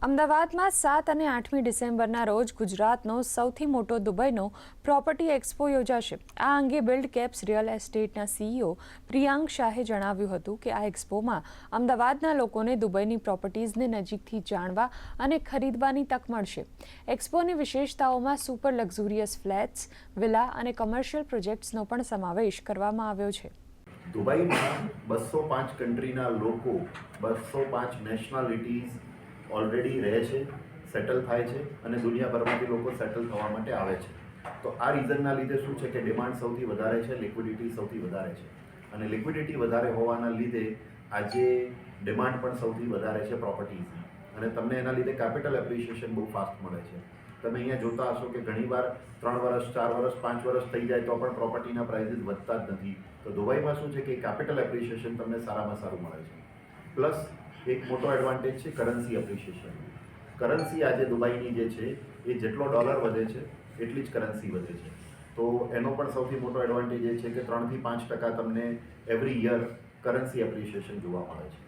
અમદાવાદમાં 7 અને 8મી ડિસેમ્બરના રોજ ગુજરાતનો સૌથી મોટો દુબઈનો પ્રોપર્ટી એક્સપો યોજાશે। આ અંગે બિલ્ડ કેપ્સ રિયલ એસ્ટેટના સીઈઓ પ્રિયાંક શાહે જણાવ્યું હતું કે આ એક્સપોમાં અમદાવાદના લોકોને દુબઈની પ્રોપર્ટીઝને નજીકથી જાણવા અને ખરીદવાની તક મળશે। એક્સપોની વિશેષતાઓમાં સુપર લક્ઝુરિયસ ફ્લેટ્સ, વિલા અને કમર્શિયલ પ્રોજેક્ટ્સનો પણ સમાવેશ કરવામાં આવ્યો છે। દુબઈમાં 205 કન્ટ્રીના લોકો 205 નેશનાલિટીઝ ઓલરેડી રહે છે, સેટલ થાય છે અને દુનિયાભરમાંથી લોકો સેટલ થવા માટે આવે છે। તો આ રીઝનના લીધે શું છે કે ડિમાન્ડ સૌથી વધારે છે, લિક્વિડિટી સૌથી વધારે છે અને લિક્વિડિટી વધારે હોવાના લીધે આજે ડિમાન્ડ પણ સૌથી વધારે છે પ્રોપર્ટીઝની અને તમને એના લીધે કેપિટલ એપ્રિશિએશન બહુ ફાસ્ટ મળે છે। તમે અહીંયા જોતા હશો કે ઘણીવાર 3 વર્ષ, 4 વર્ષ, 5 વર્ષ થઈ જાય તો પણ પ્રોપર્ટીના પ્રાઇસીસ વધતા જ નથી। તો દુબઈમાં શું છે કે કેપિટલ એપ્રિશિએશન તમને સારામાં સારું મળે છે। પ્લસ એક મોટો એડવાન્ટેજ છે કરન્સી એપ્રિશિએશન। કરન્સી આજે દુબઈની જે છે એ જેટલો ડોલર વધે છે એટલી જ કરન્સી વધે છે। તો એનો પણ સૌથી મોટો એડવાન્ટેજ એ છે કે 3 થી 5% તમને એવરી યર કરન્સી એપ્રિશિએશન જોવા મળે છે।